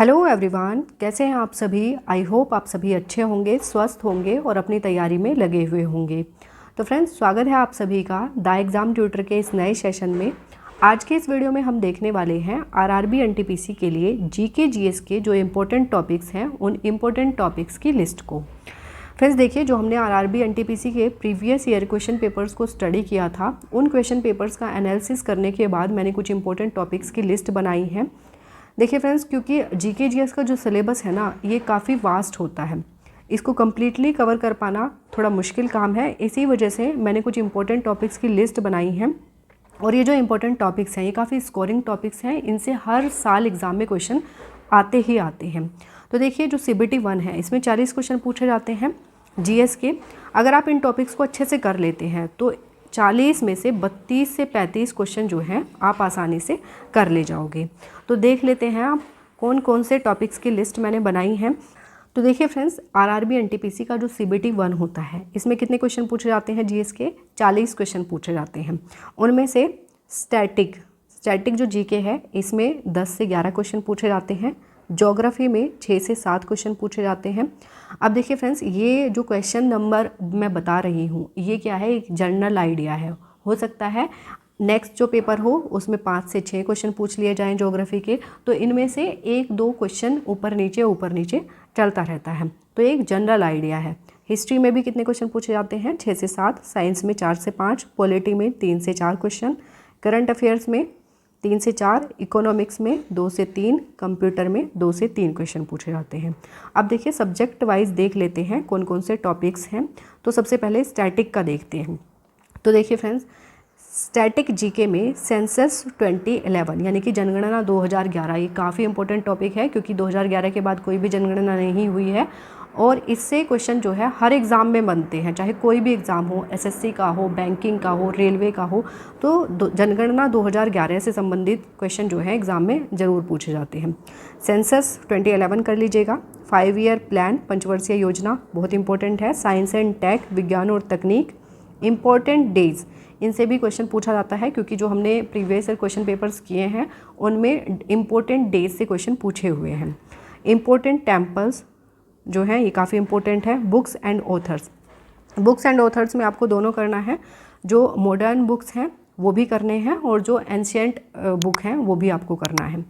Hello everyone, कैसे हैं आप सभी। आई होप आप सभी अच्छे होंगे, स्वस्थ होंगे और अपनी तैयारी में लगे हुए होंगे। तो फ्रेंड्स, स्वागत है आप सभी का द एग्ज़ाम ट्यूटर के इस नए सेशन में। आज के इस वीडियो में हम देखने वाले हैं आरआरबी एनटीपीसी के लिए जीके जीएस के जो इम्पोर्टेंट टॉपिक्स हैं उन इम्पोर्टेंट टॉपिक्स की लिस्ट को। फ्रेंड्स देखिए, जो हमने आरआरबी एनटीपीसी के प्रीवियस ईयर क्वेश्चन पेपर्स को स्टडी किया था, उन क्वेश्चन पेपर्स का एनालिसिस करने के बाद मैंने कुछ इंपॉर्टेंट टॉपिक्स की लिस्ट बनाई है। देखिए फ्रेंड्स, क्योंकि जीके जीएस का जो सिलेबस है ना, ये काफ़ी वास्ट होता है, इसको कम्प्लीटली कवर कर पाना थोड़ा मुश्किल काम है। इसी वजह से मैंने कुछ इंपॉर्टेंट टॉपिक्स की लिस्ट बनाई है। और ये जो इंपॉर्टेंट टॉपिक्स हैं ये काफ़ी स्कोरिंग टॉपिक्स हैं, इनसे हर साल एग्ज़ाम में क्वेश्चन आते ही आते हैं। तो देखिए, जो CBT 1 है इसमें 40 क्वेश्चन पूछे जाते हैं जीएस के। अगर आप इन टॉपिक्स को अच्छे से कर लेते हैं तो 40 में से 32 से 35 क्वेश्चन जो हैं आप आसानी से कर ले जाओगे। तो देख लेते हैं आप कौन कौन से टॉपिक्स की लिस्ट मैंने बनाई है। तो देखिए फ्रेंड्स, आरआरबी एनटीपीसी का जो CBT 1 होता है इसमें कितने क्वेश्चन पूछे जाते हैं जीएस के? 40 क्वेश्चन पूछे जाते हैं। उनमें से स्टैटिक जो जीके है इसमें 10 से 11 क्वेश्चन पूछे जाते हैं। ज्योग्राफी में 6 से 7 क्वेश्चन पूछे जाते हैं। अब देखिए फ्रेंड्स, ये जो क्वेश्चन नंबर मैं बता रही हूँ ये क्या है, एक जनरल आइडिया है। हो सकता है नेक्स्ट जो पेपर हो उसमें 5 से 6 क्वेश्चन पूछ लिए जाएं ज्योग्राफी के, तो इनमें से 1-2 क्वेश्चन ऊपर नीचे चलता रहता है। तो एक जनरल आइडिया है। हिस्ट्री में भी कितने क्वेश्चन पूछे जाते हैं? 6 से 7। साइंस में 4 से 5। पॉलिटी में 3 से 4 क्वेश्चन। करंट अफेयर्स में 3 से 4। इकोनॉमिक्स में 2 से 3। कंप्यूटर में 2 से 3 क्वेश्चन पूछे जाते हैं। अब देखिए, सब्जेक्ट वाइज देख लेते हैं कौन कौन से टॉपिक्स हैं। तो सबसे पहले स्टैटिक का देखते हैं। तो देखिए फ्रेंड्स, स्टैटिक जीके में सेंसस 2011 यानी कि जनगणना 2011, ये काफ़ी इंपॉर्टेंट टॉपिक है क्योंकि 2011 के बाद कोई भी जनगणना नहीं हुई है। और इससे क्वेश्चन जो है हर एग्ज़ाम में बनते हैं, चाहे कोई भी एग्ज़ाम हो, SSC का हो, बैंकिंग का हो, रेलवे का हो, तो जनगणना 2011 से संबंधित क्वेश्चन जो है एग्ज़ाम में ज़रूर पूछे जाते हैं। सेंसस 2011 कर लीजिएगा। 5 ईयर प्लान, पंचवर्षीय योजना, बहुत इंपॉर्टेंट है। साइंस एंड टेक, विज्ञान और तकनीक। इम्पोर्टेंट डेज, इनसे भी क्वेश्चन पूछा जाता है क्योंकि जो हमने प्रीवियस ईयर क्वेश्चन पेपर्स किए हैं उनमें इम्पोर्टेंट डेज से क्वेश्चन पूछे हुए हैं। इम्पोर्टेंट टेम्पल्स जो है ये काफ़ी इंपॉर्टेंट है। बुक्स एंड ऑथर्स में आपको दोनों करना है, जो मॉडर्न बुक्स हैं वो भी करने हैं और जो एंशियंट बुक हैं वो भी आपको करना है।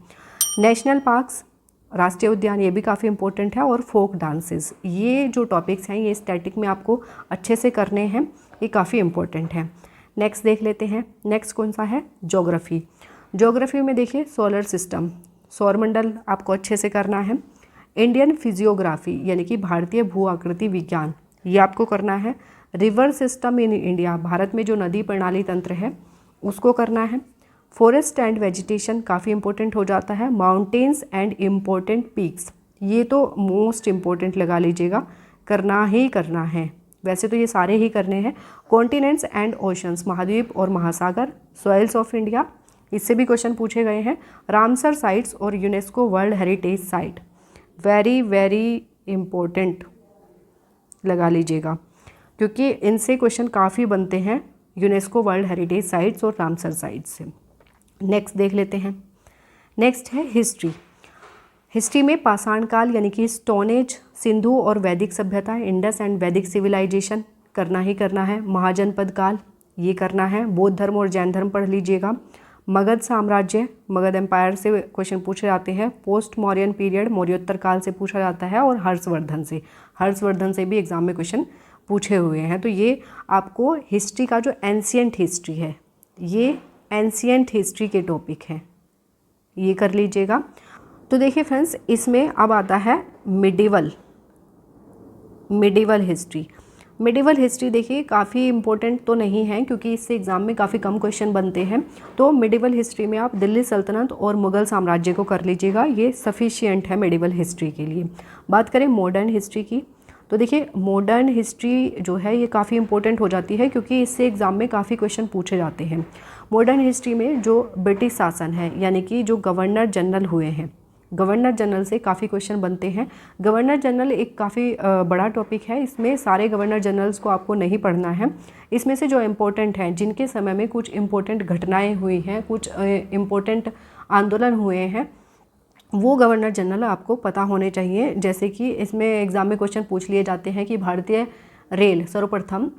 नेशनल पार्क्स, राष्ट्रीय उद्यान, ये भी काफ़ी इंपॉर्टेंट है। और फोक डांसेस, ये जो टॉपिक्स हैं ये स्टैटिक में आपको अच्छे से करने हैं, ये काफ़ी इंपॉर्टेंट है। नेक्स्ट देख लेते हैं। नेक्स्ट कौन सा है? ज्योग्राफी में देखिए, सोलर सिस्टम, सौरमंडल आपको अच्छे से करना है। इंडियन फिजियोग्राफी यानी कि भारतीय भू आकृति विज्ञान, ये आपको करना है। River system in India, Bharat में जो नदी प्रणाली तंत्र है उसको करना है। फॉरेस्ट एंड वेजिटेशन काफ़ी इंपॉर्टेंट हो जाता है। माउंटेन्स एंड इम्पोर्टेंट पीक्स, ये तो मोस्ट इम्पोर्टेंट लगा लीजिएगा, करना ही करना है। वैसे तो ये सारे ही करने हैं। कॉन्टिनेंट्स एंड ओशंस, महाद्वीप और महासागर। सॉइल्स ऑफ इंडिया, इससे भी क्वेश्चन पूछे गए हैं। रामसर साइट्स और UNESCO world heritage site, very very important लगा लीजिएगा क्योंकि इनसे क्वेश्चन काफ़ी बनते हैं, यूनेस्को वर्ल्ड हेरिटेज साइट्स और रामसर साइट्स से। नेक्स्ट देख लेते हैं। नेक्स्ट है हिस्ट्री में पाषाण काल यानी कि स्टोन एज, सिंधु और वैदिक सभ्यता, इंडस एंड वैदिक सिविलाइजेशन करना ही करना है। महाजनपद काल, ये करना है। बौद्ध धर्म और जैन धर्म पढ़ लीजिएगा। मगध साम्राज्य, मगध एम्पायर से क्वेश्चन पूछे जाते हैं। पोस्ट मौर्यन पीरियड, मौर्योत्तर काल से पूछा जाता है। और हर्षवर्धन से भी एग्जाम में क्वेश्चन पूछे हुए हैं। तो ये आपको हिस्ट्री का जो एंशियंट हिस्ट्री है, ये एंशियंट हिस्ट्री के टॉपिक हैं, ये कर लीजिएगा। तो देखिए फ्रेंड्स, इसमें अब आता है मिडिवल हिस्ट्री। देखिए काफ़ी इंपॉर्टेंट तो नहीं है क्योंकि इससे एग्ज़ाम में काफ़ी कम क्वेश्चन बनते हैं। तो मिडिवल हिस्ट्री में आप दिल्ली सल्तनत और मुग़ल साम्राज्य को कर लीजिएगा, ये सफिशिएंट है मिडिवल हिस्ट्री के लिए। बात करें मॉडर्न हिस्ट्री की, तो देखिए मॉडर्न हिस्ट्री जो है ये काफ़ी इंपॉर्टेंट हो जाती है क्योंकि इससे एग्ज़ाम में काफ़ी क्वेश्चन पूछे जाते हैं। मॉडर्न हिस्ट्री में जो ब्रिटिश शासन है यानी कि जो गवर्नर जनरल हुए हैं, गवर्नर जनरल से काफ़ी क्वेश्चन बनते हैं। गवर्नर जनरल एक काफ़ी बड़ा टॉपिक है, इसमें सारे गवर्नर जनरल्स को आपको नहीं पढ़ना है। इसमें से जो इम्पोर्टेंट हैं, जिनके समय में कुछ इम्पोर्टेंट घटनाएं हुई हैं, कुछ इम्पोर्टेंट आंदोलन हुए हैं, वो गवर्नर जनरल आपको पता होने चाहिए। जैसे कि इसमें एग्ज़ाम में क्वेश्चन पूछ लिए जाते हैं कि भारतीय रेल सर्वप्रथम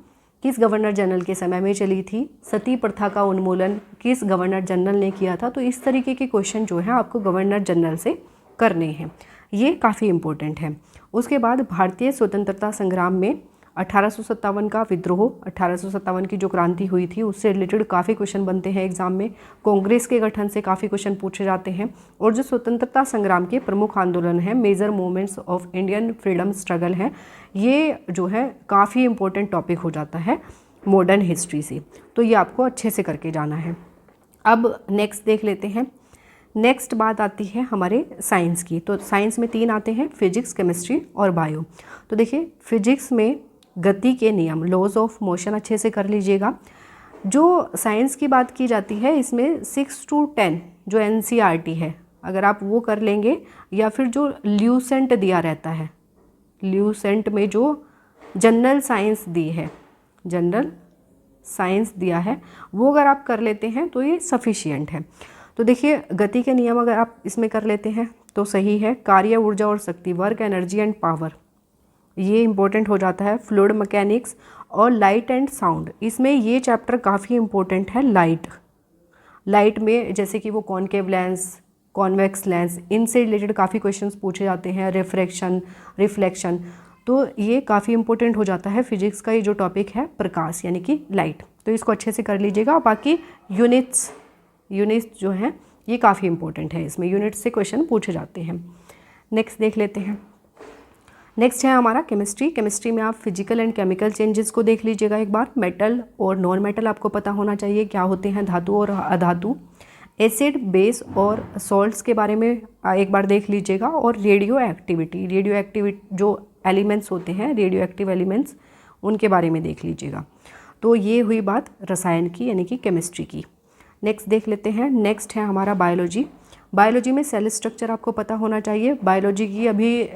किस गवर्नर जनरल के समय में चली थी, सती प्रथा का उन्मूलन किस गवर्नर जनरल ने किया था। तो इस तरीके के क्वेश्चन जो है आपको गवर्नर जनरल से करने हैं, ये काफ़ी इम्पोर्टेंट है। उसके बाद भारतीय स्वतंत्रता संग्राम में 1857 का विद्रोह, 1857 की जो क्रांति हुई थी उससे रिलेटेड काफ़ी क्वेश्चन बनते हैं एग्जाम में। कांग्रेस के गठन से काफ़ी क्वेश्चन पूछे जाते हैं। और जो स्वतंत्रता संग्राम के प्रमुख आंदोलन हैं, major movements of Indian freedom struggle हैं, ये जो है काफ़ी इंपॉर्टेंट टॉपिक हो जाता है मॉडर्न हिस्ट्री से। तो ये आपको अच्छे से करके जाना है। अब नेक्स्ट देख लेते हैं। नेक्स्ट बात आती है हमारे साइंस की। तो साइंस में 3 आते हैं, फिजिक्स, केमिस्ट्री और बायो। तो देखिए फिजिक्स में गति के नियम, लॉज ऑफ मोशन अच्छे से कर लीजिएगा। जो साइंस की बात की जाती है इसमें 6 to 10 जो NCERT है, अगर आप वो कर लेंगे, या फिर जो ल्यूसेंट दिया रहता है, ल्यूसेंट में जो जनरल साइंस दी है, जनरल साइंस दिया है, वो अगर आप कर लेते हैं तो ये सफिशिएंट है। तो देखिए गति के नियम अगर आप इसमें कर लेते हैं तो सही है। कार्य, ऊर्जा और शक्ति, वर्क, एनर्जी एंड पावर, ये इंपॉर्टेंट हो जाता है। फ्लूइड मैकेनिक्स और लाइट एंड साउंड, इसमें ये चैप्टर काफ़ी इंपॉर्टेंट है। लाइट में जैसे कि वो कॉनकेव लेंस, कॉन्वेक्स लेंस, इनसे रिलेटेड काफ़ी क्वेश्चंस पूछे जाते हैं। रिफ्लेक्शन, तो ये काफ़ी इंपॉर्टेंट हो जाता है। फिजिक्स का ये जो टॉपिक है प्रकाश यानी कि लाइट, तो इसको अच्छे से कर लीजिएगा। बाकी यूनिट्स जो हैं ये काफ़ी इंपॉर्टेंट है, इसमें यूनिट्स से क्वेश्चन पूछे जाते हैं। नेक्स्ट देख लेते हैं। नेक्स्ट है हमारा केमिस्ट्री में आप फिजिकल एंड केमिकल चेंजेस को देख लीजिएगा एक बार। मेटल और नॉन मेटल आपको पता होना चाहिए क्या होते हैं, धातु और अधातु। एसिड, बेस और सॉल्ट्स के बारे में एक बार देख लीजिएगा। और रेडियो एक्टिविटी जो एलिमेंट्स होते हैं, रेडियो एक्टिव एलिमेंट्स, उनके बारे में देख लीजिएगा। तो ये हुई बात रसायन की यानी कि केमिस्ट्री की। नेक्स्ट देख लेते हैं। नेक्स्ट है हमारा बायोलॉजी में सेल स्ट्रक्चर आपको पता होना चाहिए। बायोलॉजी की अभी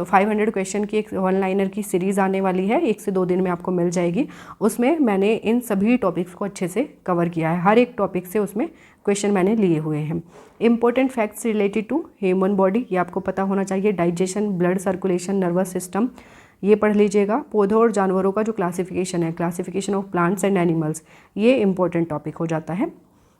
500 क्वेश्चन की एक 1 लाइनर की सीरीज़ आने वाली है, 1 से 2 दिन में आपको मिल जाएगी। उसमें मैंने इन सभी टॉपिक्स को अच्छे से कवर किया है, हर एक टॉपिक से उसमें क्वेश्चन मैंने लिए हुए हैं। Important facts related to human body, ये आपको पता होना चाहिए। Digestion, blood circulation, nervous system, ये पढ़ लीजिएगा। पौधों और जानवरों का जो क्लासिफिकेशन है, classification of plants and animals, ये इंपॉर्टेंट टॉपिक हो जाता है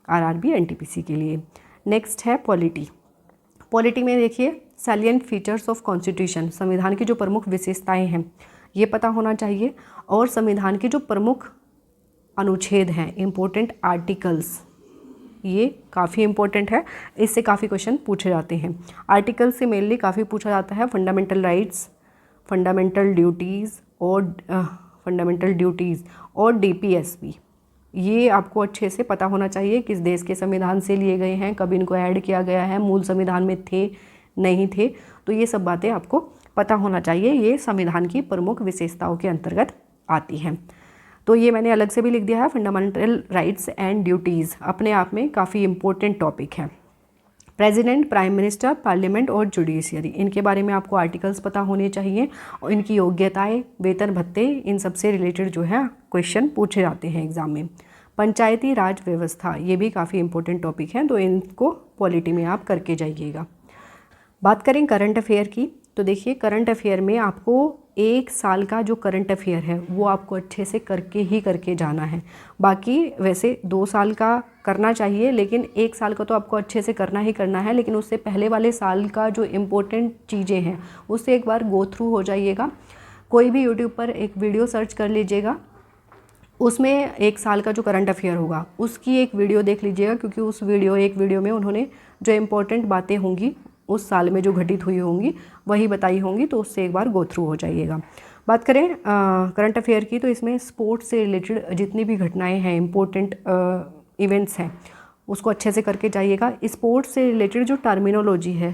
RRB NTPC के लिए। नेक्स्ट है पॉलिटी में देखिए सैलिएंट फीचर्स ऑफ कॉन्स्टिट्यूशन, संविधान की जो प्रमुख विशेषताएं हैं ये पता होना चाहिए। और संविधान के जो प्रमुख अनुच्छेद हैं, इम्पोर्टेंट आर्टिकल्स, ये काफ़ी इंपॉर्टेंट है, इससे काफ़ी क्वेश्चन पूछे जाते हैं। आर्टिकल से मेनली काफ़ी पूछा जाता है फंडामेंटल राइट्स, फंडामेंटल ड्यूटीज़ और DPSP, ये आपको अच्छे से पता होना चाहिए किस देश के संविधान से लिए गए हैं, कब इनको ऐड किया गया है, मूल संविधान में थे नहीं थे, तो ये सब बातें आपको पता होना चाहिए। ये संविधान की प्रमुख विशेषताओं के अंतर्गत आती हैं। तो ये मैंने अलग से भी लिख दिया है। फंडामेंटल राइट्स एंड ड्यूटीज़ अपने आप में काफ़ी इंपॉर्टेंट टॉपिक है। प्रेसिडेंट, प्राइम मिनिस्टर, पार्लियामेंट और जुडिशियरी, इनके बारे में आपको आर्टिकल्स पता होने चाहिए और इनकी योग्यताएं, वेतन भत्ते, इन सबसे रिलेटेड जो है क्वेश्चन पूछे जाते हैं एग्जाम में। पंचायती राज व्यवस्था, ये भी काफ़ी इंपॉर्टेंट टॉपिक है, तो इनको पॉलिटी में आप करके जाइएगा। बात करें करंट अफेयर की, तो देखिए करंट अफेयर में आपको 1 साल का जो करंट अफेयर है वो आपको अच्छे से करके जाना है। बाकी वैसे 2 साल का करना चाहिए, लेकिन 1 साल का तो आपको अच्छे से करना ही करना है। लेकिन उससे पहले वाले साल का जो इम्पोर्टेंट चीज़ें हैं उससे एक बार गो थ्रू हो जाइएगा। कोई भी यूट्यूब पर एक वीडियो सर्च कर लीजिएगा, उसमें 1 साल का जो करंट अफेयर होगा उसकी एक वीडियो देख लीजिएगा, क्योंकि उस वीडियो में उन्होंने जो इम्पोर्टेंट बातें होंगी उस साल में जो घटित हुई होंगी वही बताई होंगी, तो उससे एक बार गो थ्रू हो जाइएगा। बात करें करंट अफेयर की, तो इसमें स्पोर्ट्स से रिलेटेड जितनी भी घटनाएं हैं, इम्पोर्टेंट इवेंट्स हैं, उसको अच्छे से करके जाइएगा। स्पोर्ट्स से रिलेटेड जो टर्मिनोलॉजी है,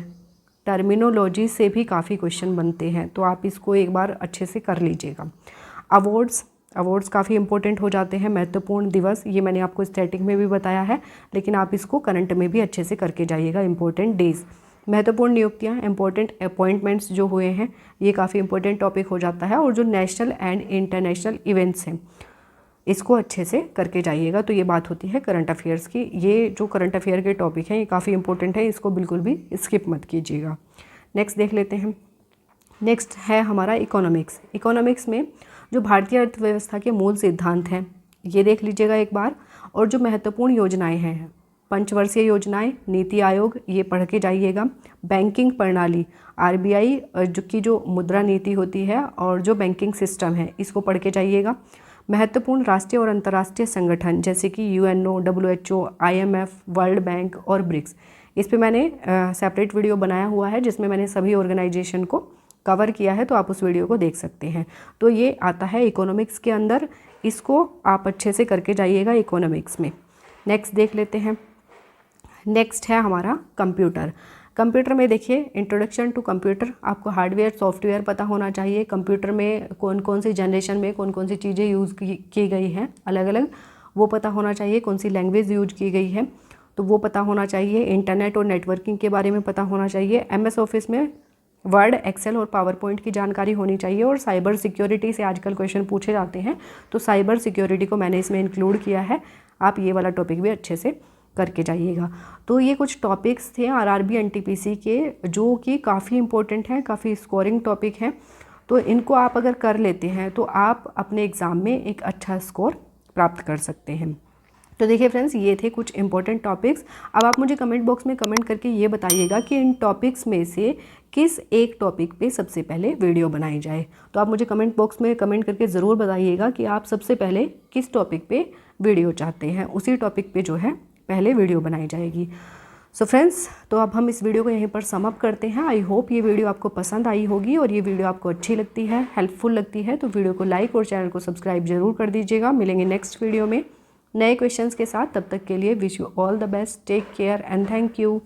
टर्मिनोलॉजी से भी काफ़ी क्वेश्चन बनते हैं, तो आप इसको एक बार अच्छे से कर लीजिएगा। अवार्ड्स काफ़ी इंपॉर्टेंट हो जाते हैं। महत्वपूर्ण दिवस, ये मैंने आपको स्टैटिक में भी बताया है, लेकिन आप इसको करंट में भी अच्छे से करके जाइएगा। इंपॉर्टेंट डेज, महत्वपूर्ण नियुक्तियाँ, इंपॉर्टेंट अपॉइंटमेंट्स जो हुए हैं, ये काफ़ी इंपॉर्टेंट टॉपिक हो जाता है। और जो नेशनल एंड इंटरनेशनल इवेंट्स हैं, इसको अच्छे से करके जाइएगा। तो ये बात होती है करंट अफेयर्स की। ये जो करंट अफेयर के टॉपिक हैं ये काफ़ी इंपॉर्टेंट है, इसको बिल्कुल भी स्किप मत कीजिएगा। नेक्स्ट देख लेते हैं। नेक्स्ट है हमारा इकोनॉमिक्स। इकोनॉमिक्स में जो भारतीय अर्थव्यवस्था के मूल सिद्धांत हैं ये देख लीजिएगा एक बार, और जो महत्वपूर्ण योजनाएं हैं, पंचवर्षीय योजनाएं, नीति आयोग, ये पढ़ के जाइएगा। बैंकिंग प्रणाली, आरबीआई जो मुद्रा नीति होती है और जो बैंकिंग सिस्टम है इसको पढ़ के जाइएगा। महत्वपूर्ण राष्ट्रीय और अंतर्राष्ट्रीय संगठन जैसे कि UNO, WHO, IMF, world bank और ब्रिक्स, इस पे मैंने सेपरेट वीडियो बनाया हुआ है जिसमें मैंने सभी ऑर्गेनाइजेशन को कवर किया है, तो आप उस वीडियो को देख सकते हैं। तो ये आता है इकोनॉमिक्स के अंदर, इसको आप अच्छे से करके जाइएगा इकोनॉमिक्स में। नेक्स्ट देख लेते हैं। नेक्स्ट है हमारा कंप्यूटर। कंप्यूटर में देखिए इंट्रोडक्शन टू कंप्यूटर, आपको हार्डवेयर सॉफ्टवेयर पता होना चाहिए। कंप्यूटर में कौन कौन सी जनरेशन में कौन कौन सी चीज़ें यूज़ की गई हैं अलग अलग, वो पता होना चाहिए। कौन सी लैंग्वेज यूज की गई है तो वो पता होना चाहिए। इंटरनेट और नेटवर्किंग के बारे में पता होना चाहिए। एमएस ऑफिस में वर्ड, एक्सेल और पावर पॉइंट की जानकारी होनी चाहिए। और साइबर सिक्योरिटी से आजकल क्वेश्चन पूछे जाते हैं, तो साइबर सिक्योरिटी को मैंने इसमें इंक्लूड किया है। आप ये वाला टॉपिक भी अच्छे से करके जाइएगा। तो ये कुछ टॉपिक्स थे आरआरबी एनटीपीसी के जो कि काफ़ी इंपॉर्टेंट हैं, काफ़ी स्कोरिंग टॉपिक हैं। तो इनको आप अगर कर लेते हैं तो आप अपने एग्ज़ाम में एक अच्छा स्कोर प्राप्त कर सकते हैं। तो देखिए फ्रेंड्स, ये थे कुछ इंपॉर्टेंट टॉपिक्स। अब आप मुझे कमेंट बॉक्स में कमेंट करके ये बताइएगा कि इन टॉपिक्स में से किस एक टॉपिक पे सबसे पहले वीडियो बनाई जाए। तो आप मुझे कमेंट बॉक्स में कमेंट करके ज़रूर बताइएगा कि आप सबसे पहले किस टॉपिक पे वीडियो चाहते हैं, उसी टॉपिक पे जो है पहले वीडियो बनाई जाएगी। सो फ्रेंड्स, तो अब हम इस वीडियो को यहीं पर सम अप करते हैं। आई होप ये वीडियो आपको पसंद आई होगी, और ये वीडियो आपको अच्छी लगती है, हेल्पफुल लगती है तो वीडियो को लाइक और चैनल को सब्सक्राइब जरूर कर दीजिएगा। मिलेंगे नेक्स्ट वीडियो में नए क्वेश्चंस के साथ। तब तक के लिए wish you all the best, take care and thank you.